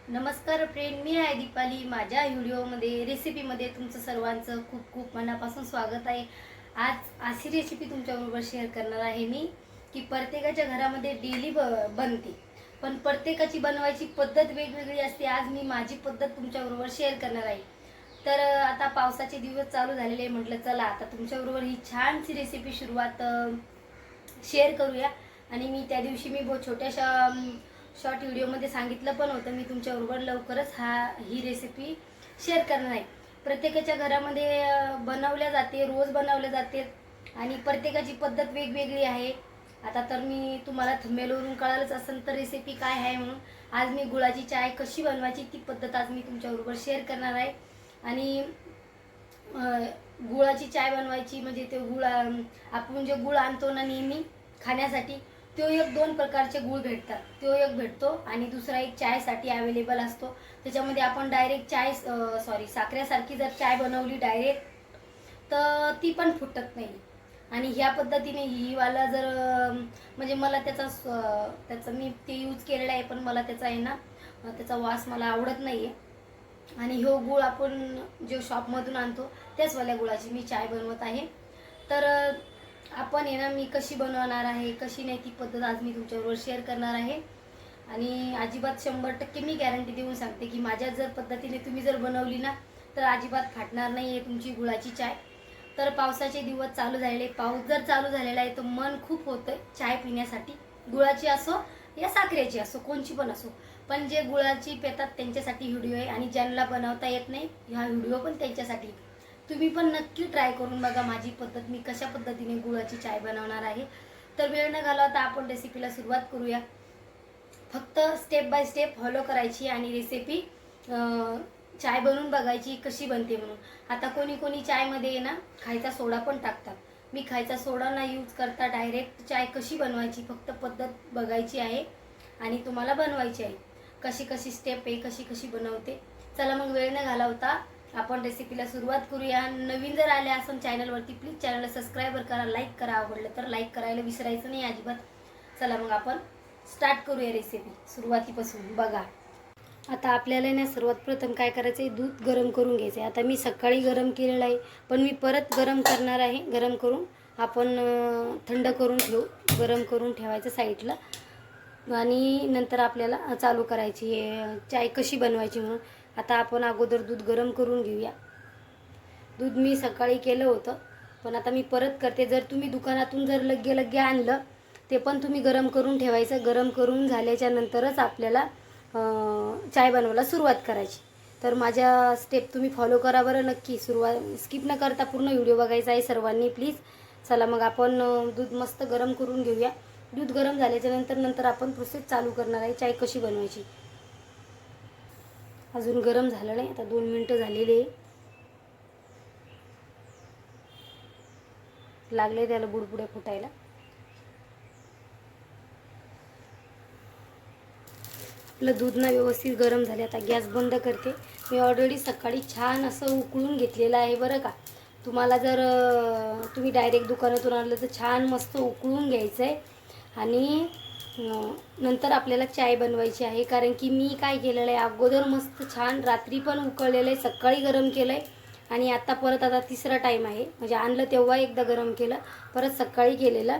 नमस्कार फ्रेंड, मी आहे दीपाली. माझ्या व्हिडिओमध्ये रेसिपीमध्ये तुमचं सर्वांचं खूप खूप मनापासून स्वागत आहे. आज अशी रेसिपी तुमच्याबरोबर शेअर करणार आहे मी की प्रत्येकाच्या घरामध्ये डेली बनते, पण प्रत्येकाची बनवायची पद्धत वेगवेगळी असते. आज मी माझी पद्धत तुमच्याबरोबर शेअर करणार आहे. तर आता पावसाचे दिवस चालू झालेले, म्हटलं चला आता तुमच्याबरोबर ही छानशी रेसिपी सुरुवात शेअर करूया. आणि मी त्या दिवशी मी बहुत छोट्याशा शॉर्ट व्हिडिओमध्ये सांगितलं पण होतं, मी तुमच्याबरोबर लवकरच ही रेसिपी शेअर करणार आहे. प्रत्येकाच्या घरामध्ये बनवल्या जाते, रोज बनवल्या जाते आणि प्रत्येकाची पद्धत वेगवेगळी आहे. आता तर मी तुम्हाला थंबनेलवरून कळालंच असेल तर रेसिपी काय आहे म्हणून. आज मी गुळाची चाय कशी बनवायची ती पद्धत आज मी तुमच्याबरोबर शेअर करणार आहे. आणि गुळाची चाय बनवायची म्हणजे ते आपण जे गुळ आणतो ना नेहमी खाण्यासाठी, तो एक दोन प्रकारचे गुळ भेटतात. तो एक भेटतो आणि दुसरा एक चायसाठी अवेलेबल असतो. त्याच्यामध्ये आपण डायरेक्ट साखरेसारखी जर चाय बनवली डायरेक्ट तर ती पण फुटत नाही. आणि ह्या पद्धतीने ही वाला जर म्हणजे मला त्याचा मी ते यूज केलेला आहे, पण मला त्याचा आहे ना त्याचा वास मला आवडत नाही आहे. आणि ह्यो गुळ आपण जो शॉपमधून आणतो त्याच वाल्या गुळाची मी चाय बनवत आहे. तर आपण आहे ना मी कशी बनवणार आहे कशी नाही ती पद्धत आज मी तुमच्याबरोबर शेअर करणार आहे. आणि अजिबात 100% मी गॅरंटी देऊन सांगते की माझ्या जर पद्धतीने तुम्ही जर बनवली ना तर अजिबात फाटणार नाही आहे तुमची गुळाची चाय. तर पावसाचे दिवस चालू झालेले, पाऊस जर चालू झालेला आहे तर मन खूप होतं चाय पिण्यासाठी. गुळाची असो या साखरेची असो, कोणची पण असो, पण जे गुळाची पितात त्यांच्यासाठी व्हिडिओ आहे. आणि ज्यांना बनवता येत नाही हा व्हिडिओ पण त्यांच्यासाठी. तुम्ही पण नक्की ट्राय करून बघा माझी पद्धत, मी कशा पद्धतीने गुळाची चाय बनवणार आहे. तर वेळ न घालवता आपण रेसिपीला सुरुवात करूया. फक्त स्टेप बाय स्टेप फॉलो करायची आणि रेसिपी चाय बनवून बघायची कशी बनते म्हणून. आता कोणी कोणी चायमध्ये ना खायचा सोडा पण टाकतात. मी खायचा सोडा ना यूज करता डायरेक्ट चाय कशी बनवायची फक्त पद्धत बघायची आहे आणि तुम्हाला बनवायची आहे. कशी कशी स्टेप आहे, कशी कशी बनवते. चला मग वेळ न घालवता आपण रेसिपीला सुरुवात करूया. नवीन जर आले असेल चॅनलवरती प्लीज चॅनलला सबस्क्राईब करा, लाईक करा, आवडलं तर लाईक करायला विसरायचं नाही अजिबात. चला मग आपण स्टार्ट करूया रेसिपी सुरुवातीपासून. बघा आता आपल्याला ना सर्वात प्रथम काय करायचं आहे, दूध गरम करून घ्यायचं आहे. आता मी सकाळी गरम केलेलं आहे पण मी परत गरम करणार आहे. गरम करून आपण थंड करून गरम करून ठेवायचं साईडला. आणि नंतर आपल्याला चालू करायची चाय कशी बनवायची म्हणून. आता आपण अगोदर दूध गरम करून घेऊया. दूध मी सकाळी केलं होतं पण आता मी परत करते. जर तुम्ही दुकानातून जर लग्गे आणलं ते पण तुम्ही गरम करून ठेवायचं. गरम करून झाल्याच्या नंतरच आपल्याला चाय बनवायला सुरुवात करायची. तर माझ्या स्टेप तुम्ही फॉलो करा बरं नक्की. स्किप न करता पूर्ण व्हिडिओ बघायचा आहे सर्वांनी प्लीज. चला मग आपण दूध मस्त गरम करून घेऊया. दूध गरम झाल्याच्या नंतर आपण प्रोसेस चालू करणार आहे चाय कशी बनवायची. अजून गरम झालं नाही, आता 2 मिनटं झालेले लागले त्याला बुडबुडे फुटायला. आपलं दूध ना व्यवस्थित गरम झाले. आता गॅस बंद करते. मी ऑलरेडी सकाळी छान असं उकळून घेतलेलं आहे बरं का. तुम्हाला जर तुम्ही डायरेक्ट दुकानातून आणलं तर छान मस्त उकळून घ्यायचं आहे. आणि नंतर आपल्याला चाय बनवायची आहे. कारण की मी काय केलेलं आहे अगोदर मस्त छान रात्री पण उकळलेलं आहे, सकाळी गरम केलं आहे आणि आता परत आता तिसरा टाईम आहे. म्हणजे आणलं तेव्हा एकदा गरम केलं, परत सकाळी केलेलं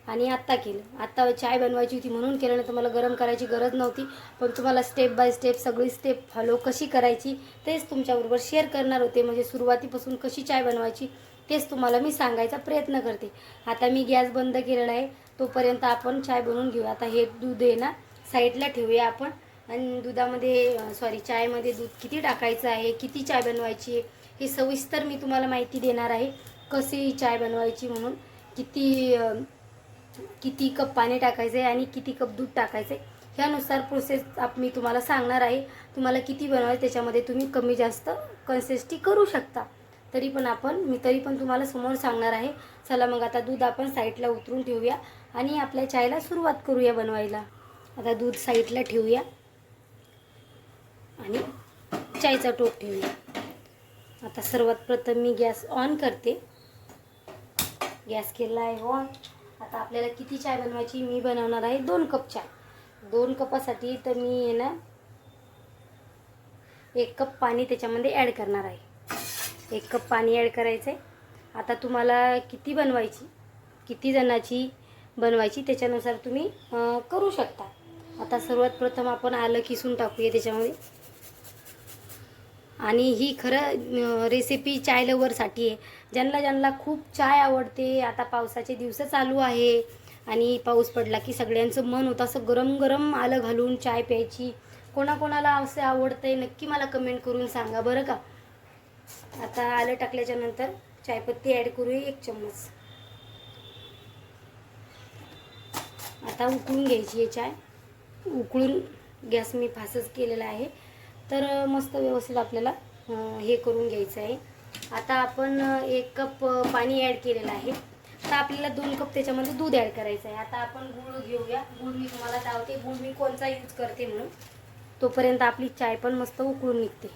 आणि आत्ता केलं. आत्ता चाय बनवायची होती म्हणून केलं, नाही तर मला गरम करायची गरज नव्हती. पण तुम्हाला स्टेप बाय स्टेप सगळी स्टेप फॉलो कशी करायची तेच तुमच्याबरोबर शेअर करणार होते. म्हणजे सुरुवातीपासून कशी चाय बनवायची तेच तुम्हाला मी सांगायचा प्रयत्न करते. आता मी गॅस बंद केलेला आहे, तोपर्यंत आपण चाय बनवून घेऊ. आता हे दूध आहे ना साईडला ठेवूया आपण. आणि चायमध्ये दूध किती टाकायचं आहे, किती चाय बनवायची आहे हे सविस्तर मी तुम्हाला माहिती देणार आहे. कशी चाय बनवायची म्हणून, किती कप पाणी टाकायचं आहे आणि किती कप दूध टाकायचं आहे ह्यानुसार प्रोसेस मी तुम्हाला सांगणार आहे. तुम्हाला किती बनवायचं त्याच्यामध्ये तुम्ही कमी जास्त कन्सिस्टी करू शकता. तरी पण तुम्हाला समोर सांगणार आहे. चला मग आता दूध आपण साईडला उतरून ठेवूया आणि आपल्या चायला सुरुवात करूया बनवायला. आता दूध साईडला ठेवूया आणि चायचा टोप ठेवूया. आता सर्वात प्रथम मी गॅस ऑन करते. गॅस केला आहे ऑन. आता आपल्याला किती चाय बनवायची, मी बनवणार आहे 2 कप चाय. 2 कपासाठी तर मी आहे ना 1 कप पाणी त्याच्यामध्ये ॲड करणार आहे. 1 कप पाणी ॲड करायचं आहे. आता तुम्हाला किती बनवायची, किती जणाची बनवायची त्याच्यानुसार तुम्ही करू शकता. आता सर्वात प्रथम आपण आलं किसून टाकूया त्याच्यामध्ये. आणि ही खरं रेसिपी चाय लवरसाठी आहे. ज्यांना खूप चाय आवडते. आता पावसाचे दिवस चालू आहे आणि पाऊस पडला की सगळ्यांचं मन होतं असं गरम गरम आलं घालून चाय प्यायची. कोणाकोणाला असं आवडतंय नक्की मला कमेंट करून सांगा बरं का. आता आलं टाकल्याच्या नंतर चायपत्ती ॲड करूया 1 चम्मच. आता उकळून घ्यायची आहे चाय. उकळून गॅस मी फास्टच केलेला आहे. तर मस्त व्यवस्थित आपल्याला हे करून घ्यायचं आहे. आता आपण 1 कप पाणी ॲड केलेलं आहे. तर आपल्याला 2 कप त्याच्यामध्ये दूध ॲड करायचं आहे. आता आपण गूळ घेऊया. गूळ मी तुम्हाला दावते गूळ मी कोणता यूज करते म्हणून. तोपर्यंत आपली चाय पण मस्त उकळून निघते.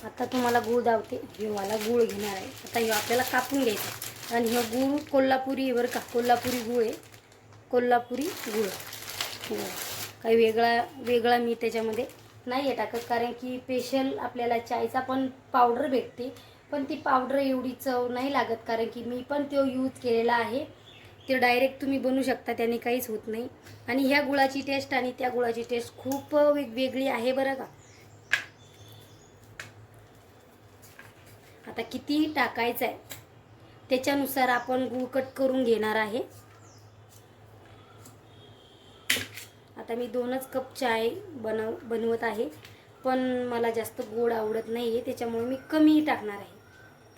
आता तुम्हाला गूळ दावते. हे मला गूळ घेणार आहे. आता हे आपल्याला कापून घ्यायचं आहे. आणि हा गूळ कोल्हापुरी आहे बरं का. कोल्हापुरी गूळ आहे. कोल्हापुरी गूळ. काही वेगळा मी त्याच्यामध्ये नाही आहे टाकत. कारण की स्पेशल आपल्याला चायचा पण पावडर भेटते. पण ती पावडर एवढी चव नाही लागत. कारण की मी पण तो यूज केलेला आहे. ते डायरेक्ट तुम्ही बनवू शकता. त्याने काहीच होत नाही. आणि ह्या गुळाची टेस्ट आणि त्या गुळाची टेस्ट खूप वेगवेगळी आहे बरं का. आता किती टाकायचं आहे त्याच्यानुसार आपण गूळ कट करून घेणार आहे. आता मी 2च कप चाय बनवत आहे. पण मला जास्त गोड आवडत नाही आहे त्याच्यामुळे मी कमी टाकणार आहे.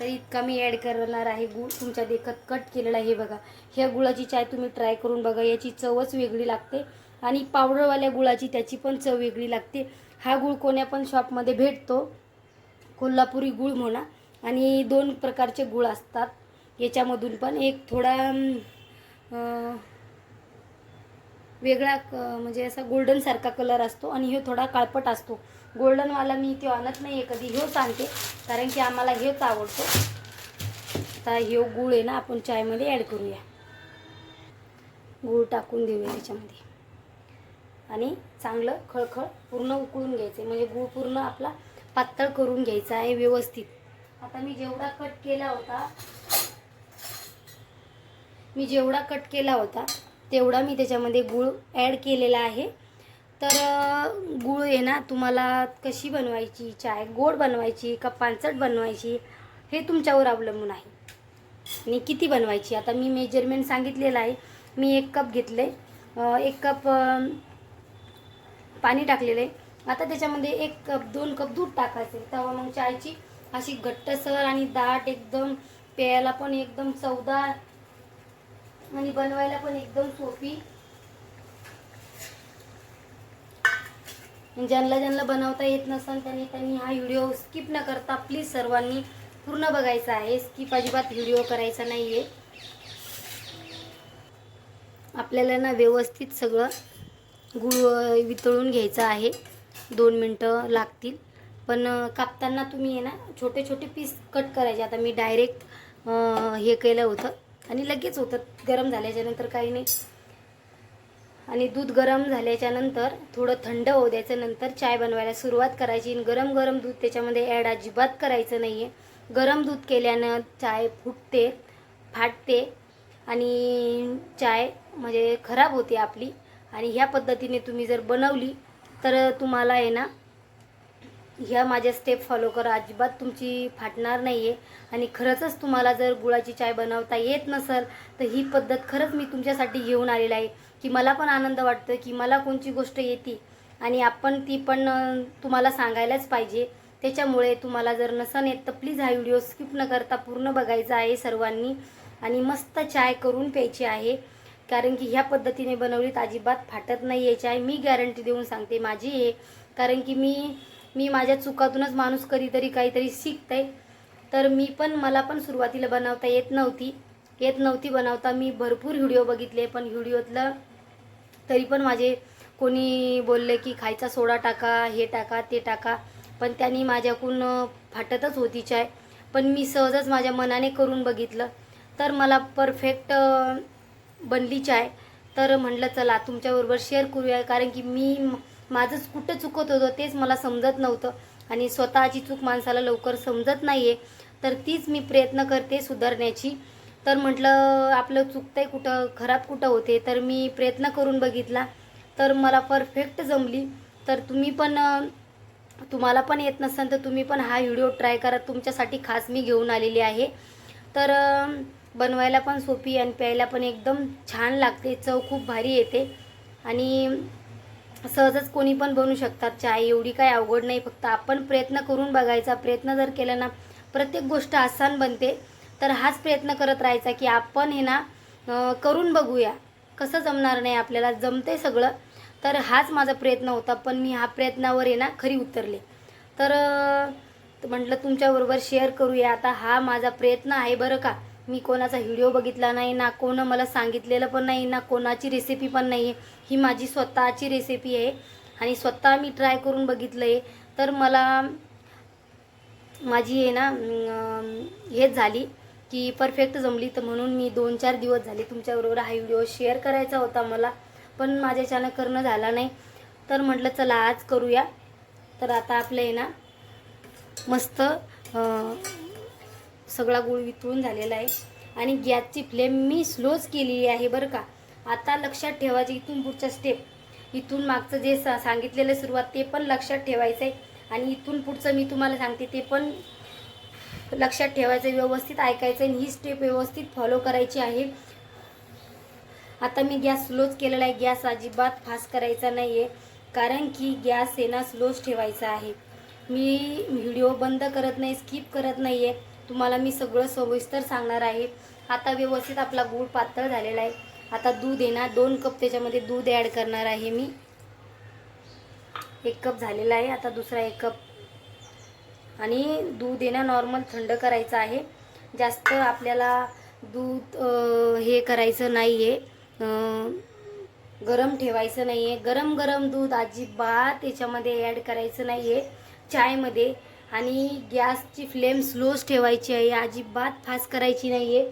तर इतका मी ॲड करणार आहे गूळ. तुमच्या देखत कट केलेला आहे बघा. ह्या गुळाची चाय तुम्ही ट्राय करून बघा. याची चवच वेगळी लागते. आणि पावडरवाल्या गुळाची त्याची पण चव वेगळी लागते. हा गूळ कोण्या पण शॉपमध्ये भेटतो. कोल्हापुरी गूळ म्हणा. आणि 2 प्रकारचे गूळ असतात याच्यामधून पण. एक थोडा वेगळा म्हणजे असा गोल्डनसारखा कलर असतो आणि हे थोडा काळपट असतो. गोल्डनवाला मी तो आणत नाही आहे कधी. ह्योच आणते कारण की आम्हाला हेच आवडतो. आता ह्यो गूळ आहे ना आपण चायमध्ये ॲड करूया. गूळ टाकून देऊया त्याच्यामध्ये. आणि चांगलं खळखळ पूर्ण उकळून घ्यायचं. म्हणजे गूळ पूर्ण आपला पातळ करून घ्यायचा आहे व्यवस्थित. आता मी जेवढा कट केला होता तेवढा मी त्याच्यामध्ये गूळ ॲड केलेला आहे. तर गूळ आहे ना तुम्हाला कशी बनवायची चाय, गोड बनवायची का पांचट बनवायची हे तुमच्यावर अवलंबून आहे. आणि किती बनवायची. आता मी मेजरमेंट सांगितलेलं आहे. मी 1 कप घेतले. 1 कप पाणी टाकलेलं आहे. आता त्याच्यामध्ये 1 कप 2 कप दूध टाकायचे. तेव्हा मग चायची अशी घट्टसर आणि दाट एकदम प्यायला पण एकदम चवदार आणि बनवायला पण एकदम सोपी. ज्यांना बनवता येत नसेल त्यांनी हा व्हिडिओ स्किप न करता प्लीज सर्वांनी पूर्ण बघायचा आहे. स्किप अजिबात व्हिडिओ करायचा नाही आहे. आपल्याला ना व्यवस्थित सगळं गूळ वितळून घ्यायचं आहे. 2 मिनटं लागतील. पण कापताना तुम्ही आहे ना छोटे छोटे पीस कट करायचे. आता मी डायरेक्ट हे केलं होतं आणि लगेच होतं. गरम झाल्याच्यानंतर काही नाही. आणि दूध गरम झाल्याच्यानंतर थोडं थंड होऊ द्यायचं. नंतर चाय बनवायला सुरुवात करायची. गरम गरम दूध त्याच्यामध्ये ॲड अजिबात करायचं नाही आहे. गरम दूध केल्यानं चाय फुटते, फाटते आणि चाय म्हणजे खराब होते आपली. आणि ह्या पद्धतीने तुम्ही जर बनवली तर तुम्हाला आहे ना ह्या माझ्या स्टेप फॉलो करा. अजिबात तुमची फाटणार नाही आहे. आणि खरंच तुम्हाला जर गुळाची चाय बनवता येत नसेल तर ही पद्धत खरंच मी तुमच्यासाठी घेऊन आलेला आहे. की मला पण आनंद वाटतो की मला कोणची गोष्ट येते आणि आपण ती पण तुम्हाला सांगायलाच पाहिजे. त्याच्यामुळे तुम्हाला जर नसन येत तर प्लीज हा व्हिडिओ स्किप न करता पूर्ण बघायचा आहे सर्वांनी. आणि मस्त चाय करून प्यायची आहे. कारण की ह्या पद्धतीने बनवलीत अजिबात फाटत नाही आहे चाय. मी गॅरंटी देऊन सांगते माझी आहे. कारण की मी माझ्या चुकातूनच माणूस कधीतरी काहीतरी शिकते. तर मला पण सुरुवातीला बनवता येत नव्हती बनवता. मी भरपूर व्हिडिओ बघितले. पण व्हिडिओतलं तरी पण माझे कोणी बोलले की खायचा सोडा टाका, हे टाका, ते टाका. पण त्यांनी माझ्याकडून फाटतच होती चाय. पण मी सहजच माझ्या मनाने करून बघितलं तर मला परफेक्ट बनली चाय. तर म्हटलं चला तुमच्याबरोबर शेअर करूया. कारण की माझंच कुठं चुकत होतं तेच मला समजत नव्हतं. आणि स्वतःची चूक माणसाला लवकर समजत नाही आहे, तर तीच मी प्रयत्न करते सुधारण्याची. तर म्हटलं आपलं चुकतंय कुठं, खराब कुठं होते, तर मी प्रयत्न करून बघितला, तर मला परफेक्ट जमली. तर तुम्ही पण तुम्हाला पण येत नसेल तर तुम्ही पण हा व्हिडिओ ट्राय करा, तुमच्यासाठी खास मी घेऊन आलेली आहे. तर बनवायला पण सोपी आणि प्यायला पण एकदम छान लागते, चव खूप भारी येते आणि सहजच कोणी पण बनवू शकतात. चाय एवढी काय अवघड नाही, फक्त आपण प्रयत्न करून बघायचा. प्रयत्न जर केला ना, प्रत्येक गोष्ट आसान बनते. तर हाच प्रयत्न करत राहायचा की आपण हे ना करून बघूया, कसं जमणार नाही, आपल्याला जमते सगळं. तर हाच माझा प्रयत्न होता, पण मी ह्या प्रयत्नावर आहे ना खरी उतरले. तर म्हटलं तुमच्याबरोबर शेअर करूया. आता हा माझा प्रयत्न आहे बरं का. मी कोणाचा व्हिडिओ बघितला नाही, ना कोण मला सांगितलेलं पण नाही, ना कोणाची रेसिपी पण नाही आहे. ही माझी स्वतःची रेसिपी आहे आणि स्वतः मी ट्राय करून बघितलं आहे. तर मला माझी आहे ना हेच झाली की परफेक्ट जमली. तर म्हणून मी 2-4 दिवस झाले तुमच्याबरोबर हा व्हिडिओ शेअर करायचा होता मला, पण माझ्याच्यानं करणं झाला नाही. तर म्हटलं चला आज करूया. तर आता आपलं आहे ना मस्त सगळा गूळ वितळून झालेला आहे आणि गॅसची फ्लेम मी स्लोच केलेली आहे बरं का. आता लक्षात ठेवायचं इथून पुढच्या स्टेप, इथून मागचं जे सांगितलेलं सुरुवात ते पण लक्षात ठेवायचं आहे आणि इथून पुढचं मी तुम्हाला सांगते ते पण लक्षात ठेवायचं, व्यवस्थित ऐकायचं आणि ही स्टेप व्यवस्थित फॉलो करायची आहे. आता मी गॅस स्लोच केलेला आहे. गॅस अजिबात फास्ट करायचा नाही आहे, कारण की गॅस आहे ना स्लोच ठेवायचा आहे. मी व्हिडिओ बंद करत नाही, स्किप करत नाही आहे, तुम्हाला मी सगळं सविस्तर सांगणार आहे. आता व्यवस्थित आपला गूळ पातळ झालेला आहे. आता दूध आहे ना 2 कप त्याच्यामध्ये दूध ॲड करणार आहे मी. 1 कप झालेला आहे, आता दुसरा 1 कप. आणि दूध आहे ना नॉर्मल थंड करायचं आहे, जास्त आपल्याला दूध हे करायचं नाही आहे, गरम ठेवायचं नाही आहे. गरम गरम दूध अजिबात त्याच्यामध्ये ॲड करायचं नाही आहे चायमध्ये. आणि गॅसची फ्लेम स्लोच ठेवायची आहे, अजिबात फास्ट करायची नाही आहे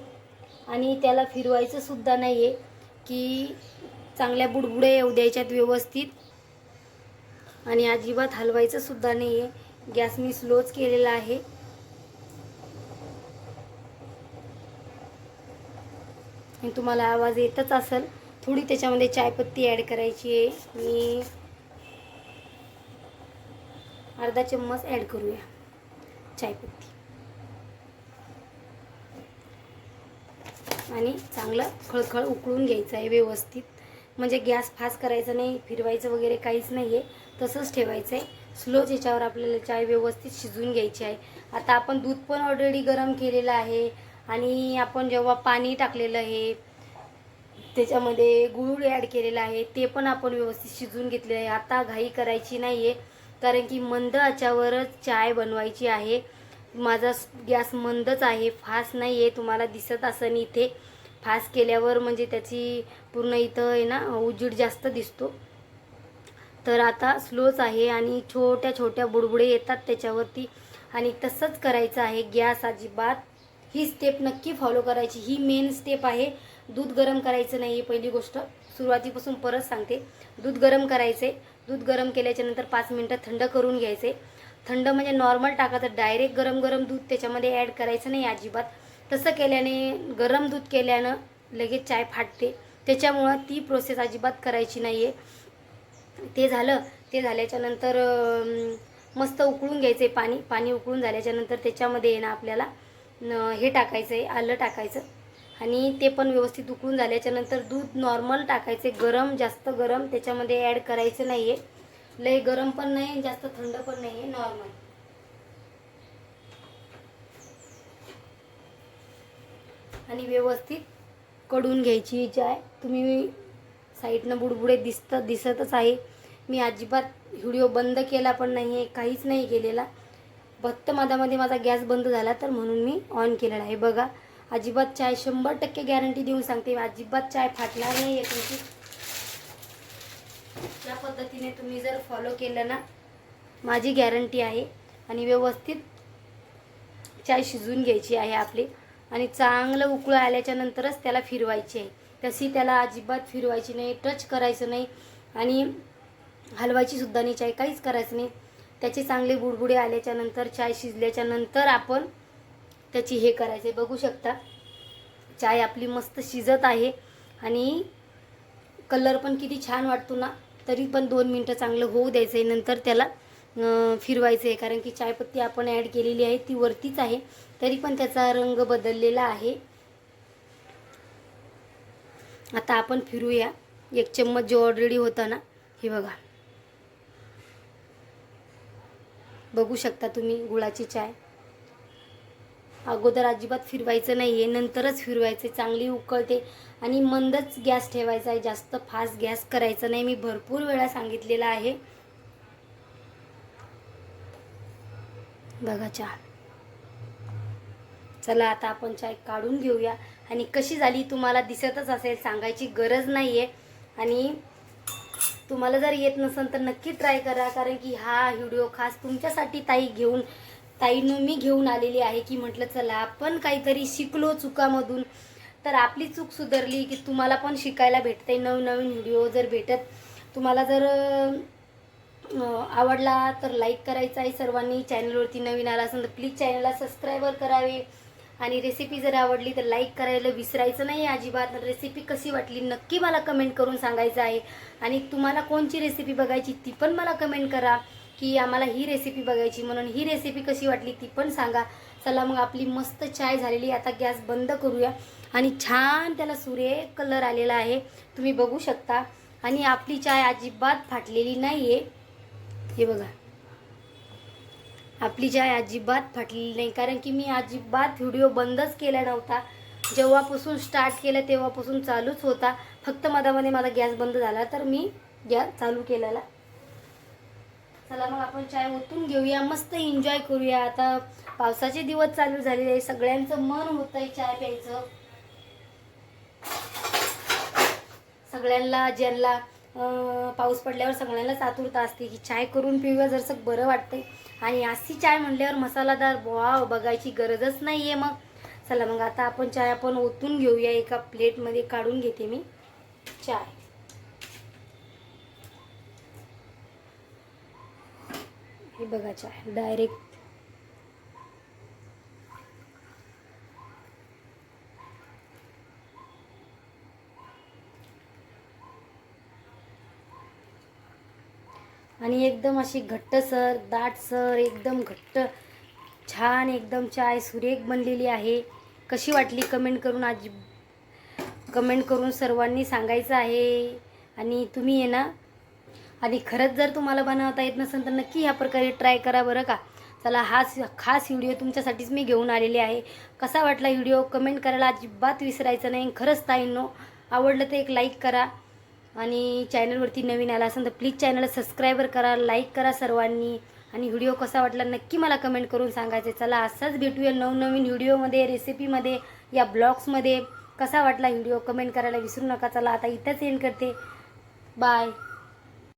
आणि त्याला फिरवायचं सुद्धा नाही आहे की चांगल्या बुडबुडे येऊ द्यायच्यात व्यवस्थित, आणि अजिबात हलवायचं सुद्धा नाही आहे. गॅस मी स्लोच केलेला आहे. आणि तुम्हाला आवाज येतच असेल. थोडी त्याच्यामध्ये चायपत्ती ॲड करायची आहे, मी अर्धा चम्मच ॲड करूया चायपत्ती. आणि चांगलं खळखळ उकळून घ्यायचं आहे व्यवस्थित. म्हणजे गॅस फास्ट करायचा नाही, फिरवायचं वगैरे काहीच नाही आहे, तसंच ठेवायचं आहे. स्लोच याच्यावर आपल्याला चाय व्यवस्थित शिजवून घ्यायची आहे. आता आपण दूध पण ऑलरेडी गरम केलेलं आहे आणि आपण जेव्हा पाणी टाकलेलं आहे त्याच्यामध्ये गूळ ॲड केलेला आहे, ते पण आपण व्यवस्थित शिजवून घेतलेलं आहे. आता घाई करायची नाही आहे, कारण की मंद आचेवरच चाय बनवायची आहे. माझा गॅस मंदच आहे, फास्ट नाही आहे. तुम्हाला दिसत असेल इथे फास्ट केल्यावर म्हणजे त्याची पूर्ण इथं आहे ना उजेड जास्त दिसतो. तर आता स्लोच आहे आणि छोट्या छोट्या बुडबुडे येतात त्याच्यावरती, आणि तसंच करायचं आहे. गॅस अजिबात ही स्टेप नक्की फॉलो करायची, ही मेन स्टेप आहे. दूध गरम करायचं नाही आहे, पहिली गोष्ट सुरुवातीपासून परत सांगते. दूध गरम करायचे, दूध गरम केल्याच्या नंतर 5 मिनटं थंड करून घ्यायचे. थंड म्हणजे नॉर्मल टाकायचं, डायरेक्ट गरम गरम दूध त्याच्यामध्ये ॲड करायचं नाही अजिबात. तसं केल्याने गरम दूध केल्यानं लगेच चाय फाटते, त्याच्यामुळं ती प्रोसेस अजिबात करायची नाही आहे. ते झालं, ते झाल्याच्या नंतर मस्त उकळून घ्यायचं आहे पाणी. पाणी उकळून झाल्याच्या नंतर त्याच्यामध्ये आहे ना आपल्याला हे टाकायचं आहे, आलं टाकायचं आणि ते पण व्यवस्थित उकळून झाल्याच्या नंतर दूध नॉर्मल टाकायचे, गरम जास्त गरम त्याच्यामध्ये ॲड करायचं नाही आहे. लय गरम पण नाही, जास्त थंड पण नाही आहे, नॉर्मल. आणि व्यवस्थित कडून घ्यायची चाय. तुम्ही साईडनं बुडबुडे दिसतच आहे. मी अजिबात व्हिडिओ बंद केला पण नाही आहे, काहीच नाही केलेला. फक्त मधामध्ये माझा गॅस बंद झाला तर म्हणून मी ऑन केलेला आहे. बघा अजिबात चाय 100% गॅरंटी देऊन सांगते, अजिबात चाय फाटणार नाही आहे तुमची. या पद्धतीने तुम्ही जर फॉलो केलं ना, माझी गॅरंटी आहे. आणि व्यवस्थित चाय शिजवून घ्यायची आहे आपली आणि चांगलं उकळं आल्याच्या नंतरच त्याला फिरवायची आहे. तशी त्याला अजिबात फिरवायची नाही, टच करायचं नाही आणि हलवायची सुद्धा नाही चाय, काहीच करायचं नाही. त्याचे चांगले बुडबुडे आल्याच्या नंतर, चाय शिजल्याच्या नंतर आपण त्याची हे करायचे. बघू शकता चाय आपली मस्त शिजत आहे आणि कलर पण किती छान वाटतो ना. तरी पण 2 मिनटं चांगलं होऊ द्यायचं आहे. नंतर त्याला फिरवायचं आहे, कारण की चायपत्ती आपण ॲड केलेली आहे ती वरतीच आहे, तरी पण त्याचा रंग बदललेला आहे. आता आपण फिरूया. 1 चम्मच जो ऑलरेडी होता ना, हे बघा, बघू शकता तुम्ही गुळाची चाय. अगोदर अजिबात फिरवायचं नाही आहे, नंतरच फिरवायचं. चांगली उकळते आणि मंदच गॅस ठेवायचा आहे, जास्त फास्ट गॅस करायचा नाही. मी भरपूर वेळा सांगितलेलं आहे. बघा चहा. चला आता आपण चाय काढून घेऊया. आणि कशी झाली तुम्हाला दिसतच असेल, सांगायची गरज नाही आहे. आणि तुम्हाला जर येत नसेल तर नक्की ट्राय करा, कारण की हा व्हिडिओ खास तुमच्यासाठी ताईनं मी घेऊन आलेली आहे. की म्हटलं चला आपण काहीतरी शिकलो चुकामधून, तर आपली चूक सुधारली की तुम्हाला पण शिकायला भेटते. नवनवीन व्हिडिओ जर तुम्हाला जर आवडला तर लाईक करायचा आहे सर्वांनी. चॅनलवरती नवीन आला असेल तर प्लीज चॅनलला सबस्क्राईबर करावे. आणि रेसिपी जर आवडली तर लाईक करायला विसरायचं नाही अजिबात. रेसिपी कशी वाटली नक्की मला कमेंट करून सांगायचं आहे. आणि तुम्हाला कोणची रेसिपी बघायची ती पण मला कमेंट करा, की आम्हाला ही रेसिपी बघायची, म्हणून ही रेसिपी कशी वाटली ती पण सांगा. चला मग आपली मस्त चाय झालेली. आता गॅस बंद करूया. आणि छान त्याला सुरेख कलर आलेला आहे, तुम्ही बघू शकता. आणि आपली चाय अजिबात फाटलेली नाही आहे. हे बघा, आपली चाय अजिबात फाटलेली नाही, कारण की मी अजिबात व्हिडिओ बंदच केला नव्हता. जेव्हापासून स्टार्ट केलं तेव्हापासून चालूच होता. फक्त मधामध्ये माझा गॅस बंद झाला तर मी गॅस चालू केलेला. चला मग आपण चाय ओतून घेऊया, मस्त एन्जॉय करूया. आता पावसाचे दिवस चालू झालेले आहे, सगळ्यांचं मन होतंय चाय प्यायचं. सगळ्यांना ज्यांना पाऊस पडल्यावर सगळ्यांनाच आतुरता असते की चाय करून पिऊया, जरसं बरं वाटतंय. आणि अशी चाय म्हणल्यावर मसालादार वाव बघायची गरजच नाही आहे. मग चला मग आता आपण चाय ओतून घेऊया. एका प्लेटमध्ये काढून घेते मी चाय. हे बघा चाय डायरेक्ट आणि एकदम अशी घट्टसर दाटसर एकदम घट्ट छान एकदम चाय सुरेख बनलेली आहे. कशी वाटली कमेंट करून सर्वांनी सांगायचं आहे. आणि तुम्ही आहे ना, आणि खरंच जर तुम्हाला बनवता येत नसेल तर नक्की ह्या प्रकारे ट्राय करा बरं का. चला खास व्हिडिओ तुमच्यासाठीच मी घेऊन आलेले आहे. कसा वाटला व्हिडिओ कमेंट करायला अजिबात विसरायचं नाही. खरंच ताईंनो आवडलं तर एक लाईक करा. आणि चॅनलवरती नवीन आला असेल तर प्लीज चॅनलला सबस्क्राईबर करा, लाईक करा सर्वांनी. आणि व्हिडिओ कसा वाटला नक्की मला कमेंट करून सांगायचे. चला असाच भेटूया नवनवीन व्हिडिओमध्ये, रेसिपीमध्ये, या ब्लॉग्समध्ये. कसा वाटला व्हिडिओ कमेंट करायला विसरू नका. चला आता इथंच एंड करते. बाय.